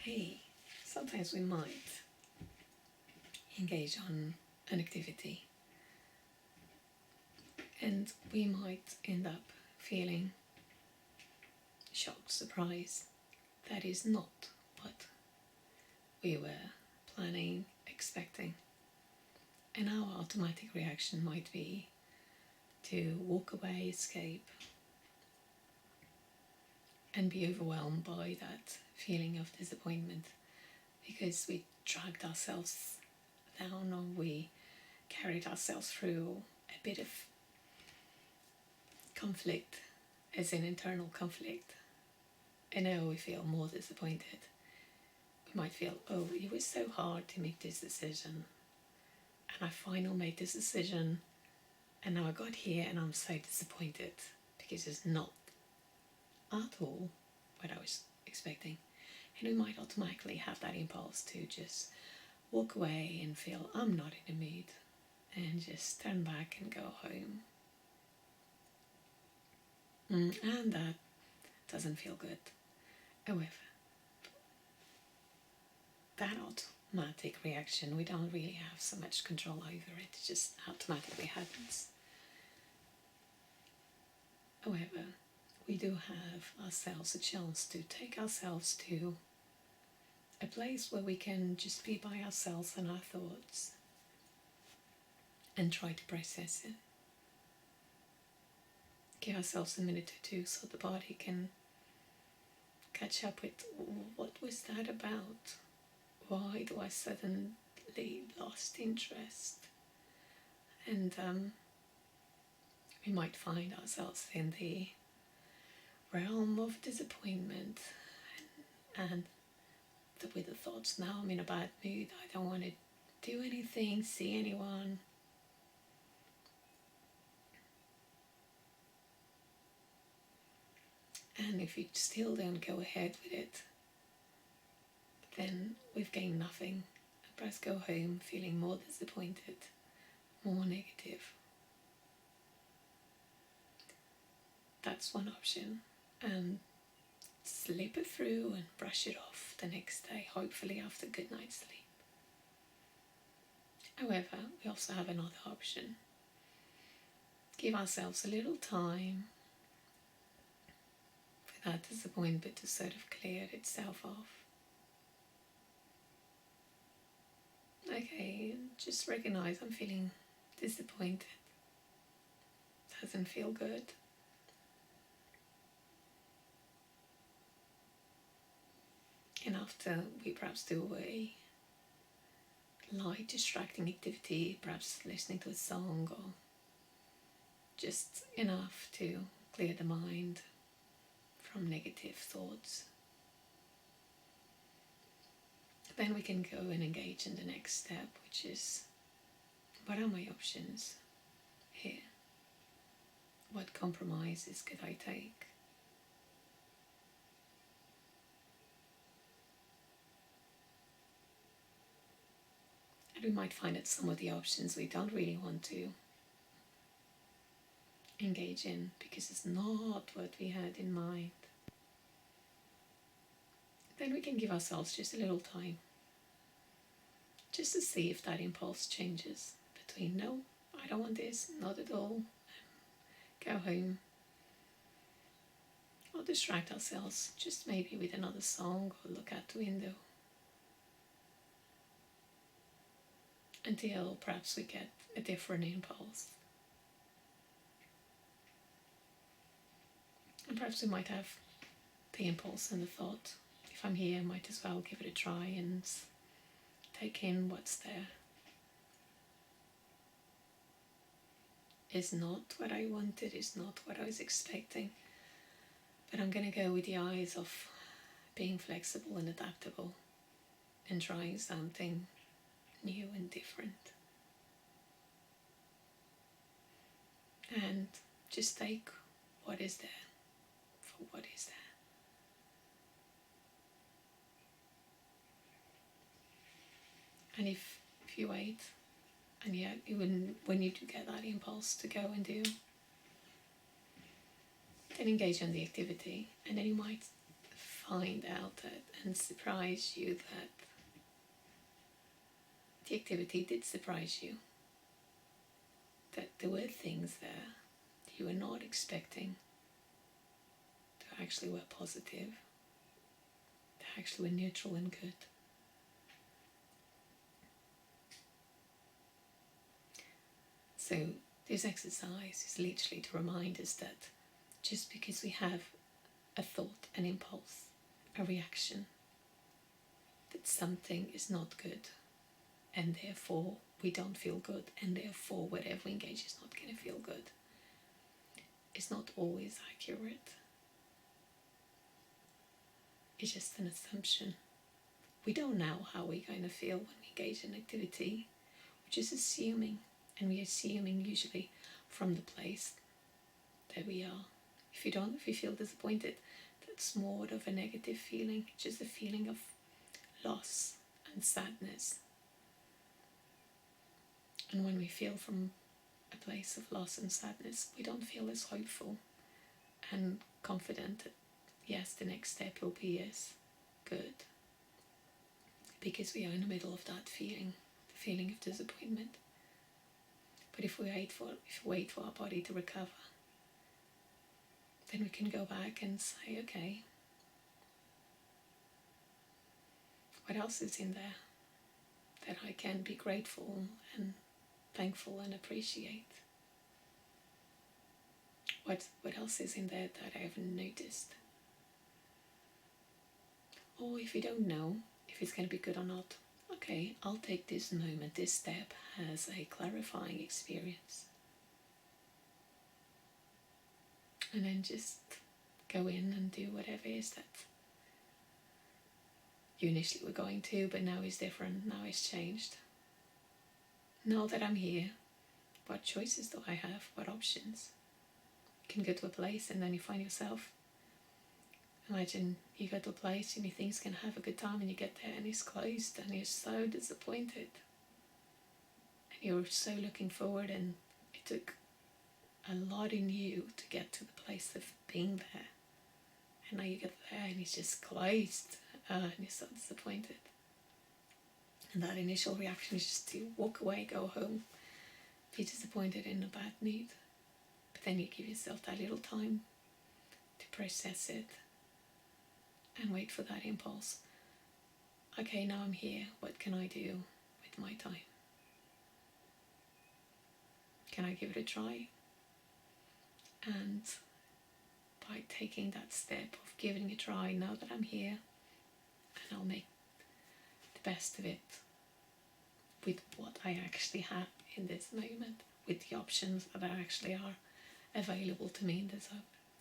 hey, sometimes we might engage on an activity and we might end up feeling shocked, surprised. That is not what we were planning, expecting. And our automatic reaction might be to walk away, escape, and be overwhelmed by that feeling of disappointment because we dragged ourselves down or we carried ourselves through a bit of conflict, as in internal conflict. And now we feel more disappointed. We might feel, oh, it was so hard to make this decision. And I finally made this decision. And now I got here and I'm so disappointed because it's not at all what I was expecting. And we might automatically have that impulse to just walk away and feel I'm not in the mood and just turn back and go home. And that doesn't feel good. However, that automatic reaction, we don't really have so much control over it. It just automatically happens. However, we do have ourselves a chance to take ourselves to a place where we can just be by ourselves and our thoughts and try to process it. Give ourselves a minute or two so the body can catch up with what was that about? Why do I suddenly lost interest? And we might find ourselves in the realm of disappointment and with the thoughts, now I'm in a bad mood, I don't want to do anything, see anyone. And if you still don't go ahead with it, then we've gained nothing. Perhaps go home feeling more disappointed, more negative. That's one option. And sleep it through and brush it off the next day, hopefully after a good night's sleep. However, we also have another option. Give ourselves a little time for that disappointment to sort of clear itself off. Okay, just recognize I'm feeling disappointed. Doesn't feel good. And after we perhaps do a light distracting activity, perhaps listening to a song or just enough to clear the mind from negative thoughts, then we can go and engage in the next step, which is, what are my options here? What compromises could I take? And we might find that some of the options we don't really want to engage in because it's not what we had in mind. Then we can give ourselves just a little time just to see if that impulse changes between no, I don't want this, not at all, go home, or distract ourselves just maybe with another song or look out the window until perhaps we get a different impulse. And perhaps we might have the impulse and the thought, if I'm here, I might as well give it a try and take in what's there. It's not what I wanted, it's not what I was expecting, but I'm going to go with the eyes of being flexible and adaptable and trying something new and different. And just take what is there for what is there. And if you wait, and yet when you do get that impulse to go and do, then engage in the activity, and then you might find out that and surprise you that the activity did surprise you, that there were things there that you were not expecting that actually were positive, that actually were neutral and good. So this exercise is literally to remind us that just because we have a thought, an impulse, a reaction, that something is not good, and therefore we don't feel good, and therefore whatever we engage is not going to feel good, is not always accurate. It's just an assumption. We don't know how we're going to feel when we engage in activity. We're just assuming, and we're assuming usually from the place that we are. If you feel disappointed, that's more of a negative feeling, just a feeling of loss and sadness. And when we feel from a place of loss and sadness, we don't feel as hopeful and confident that yes, the next step will be as good, because we are in the middle of that feeling, the feeling of disappointment. But if we wait for our body to recover, then we can go back and say, okay, what else is in there that I can be grateful and thankful and appreciate? What else is in there that I haven't noticed? Or if you don't know if it's going to be good or not, okay, I'll take this moment, this step as a clarifying experience. And then just go in and do whatever it is that you initially were going to, but now it's different, now it's changed. Now that I'm here, what choices do I have? What options? You can go to a place and then you find yourself. Imagine you go to a place and you think you're going to have a good time, and you get there and it's closed and you're so disappointed. And you're so looking forward, and it took a lot in you to get to the place of being there. And now you get there and it's just closed, and you're so disappointed. And that initial reaction is just to walk away, go home, be disappointed, in a bad mood. But then you give yourself that little time to process it and wait for that impulse. Okay, now I'm here. What can I do with my time? Can I give it a try? And by taking that step of giving it a try, now that I'm here, and I'll make the best of it with what I actually have in this moment, with the options that actually are available to me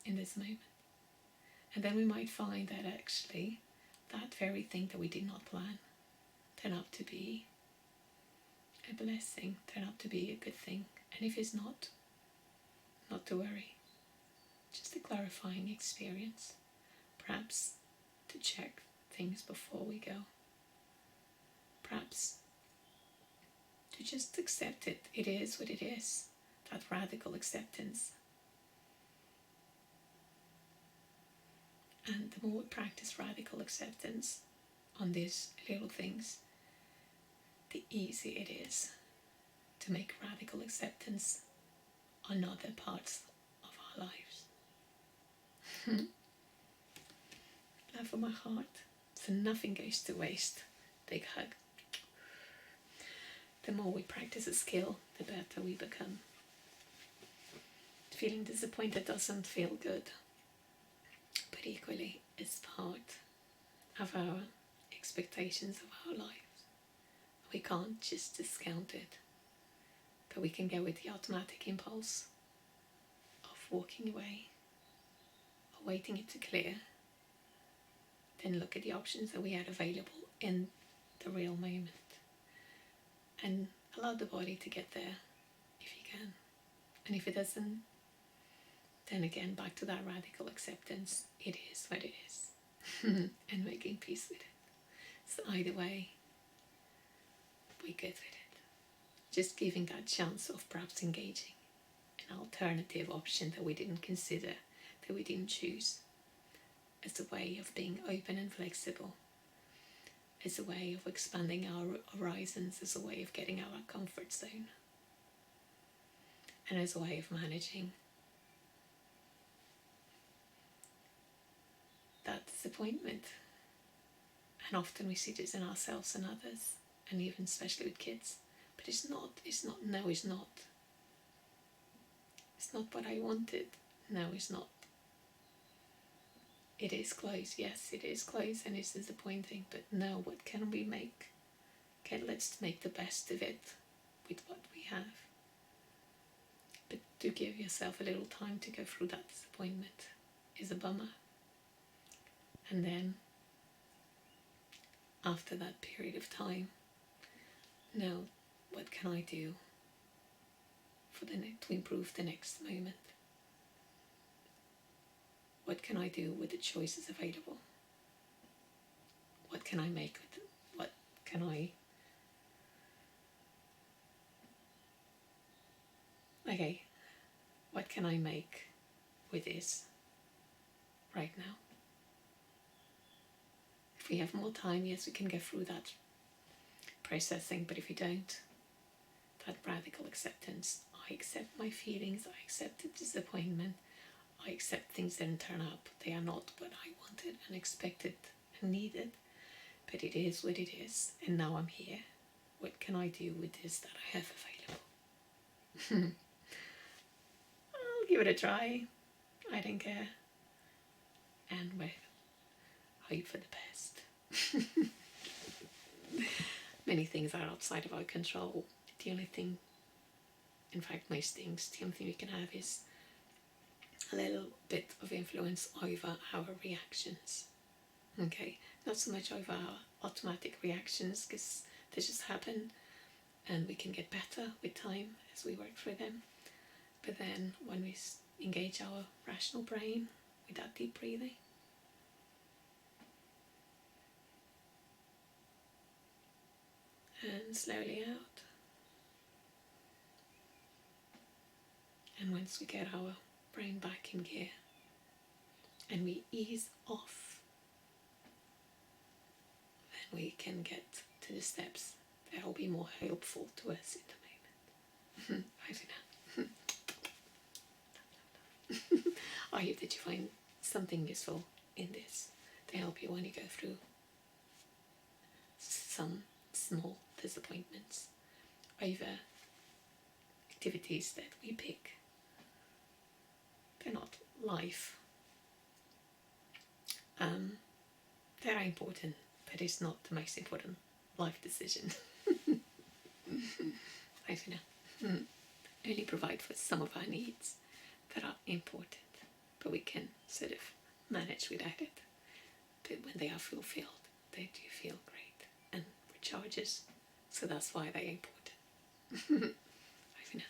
in this moment. And then we might find that actually that very thing that we did not plan turned out to be a blessing, turned out to be a good thing. And if it's not to worry. Just a clarifying experience. Perhaps to check things before we go. Perhaps to just accept it. It is what it is. That radical acceptance. And the more we practice radical acceptance on these little things, the easier it is to make radical acceptance on other parts of our lives. Love from my heart. So nothing goes to waste. Big hug. The more we practice a skill, the better we become. Feeling disappointed doesn't feel good, but equally it's part of our expectations of our lives. We can't just discount it, but we can go with the automatic impulse of walking away, or waiting it to clear, then look at the options that we had available in the real moment, and allow the body to get there if you can. And if it doesn't, then again back to that radical acceptance. It is what it is. And making peace with it. So either way, we're good with it. Just giving that chance of perhaps engaging an alternative option that we didn't consider, that we didn't choose. as a way of being open and flexible, as a way of expanding our horizons, as a way of getting out of our comfort zone, and as a way of managing that disappointment. And often we see this in ourselves and others, and even especially with kids. But it's not, no, it's not. It's not what I wanted. No, it's not. It is close, yes, it is close and it's disappointing, but no, what can we make? Okay, let's make the best of it with what we have. But to give yourself a little time to go through that disappointment is a bummer. And then, after that period of time, now what can I do for to improve the next moment? What can I do with the choices available? What can I make with it? What can I... Okay, what can I make with this right now? If we have more time, yes, we can go through that processing, but if we don't, that radical acceptance. I accept my feelings, I accept the disappointment, I accept things didn't turn up. They are not what I wanted and expected and needed, but it is what it is, and now I'm here. What can I do with this that I have available? I'll give it a try. I don't care. And with hope for the best. Many things are outside of our control. The only thing, in fact most things, the only thing we can have is a little bit of influence over our reactions. Okay, not so much over our automatic reactions, because they just happen and we can get better with time as we work through them. But then when we engage our rational brain with that deep breathing, and slowly out, and once we get our brain back in gear and we ease off, then we can get to the steps that will be more helpful to us in the moment. Bye for now. I hope that you find something useful in this to help you when you go through some small disappointments over activities that we pick. They're not life. They're important, but it's not the most important life decision. I don't know. Only provide for some of our needs that are important, but we can sort of manage without it. But when they are fulfilled, they do feel great and recharges. So that's why they're important. Bye for now.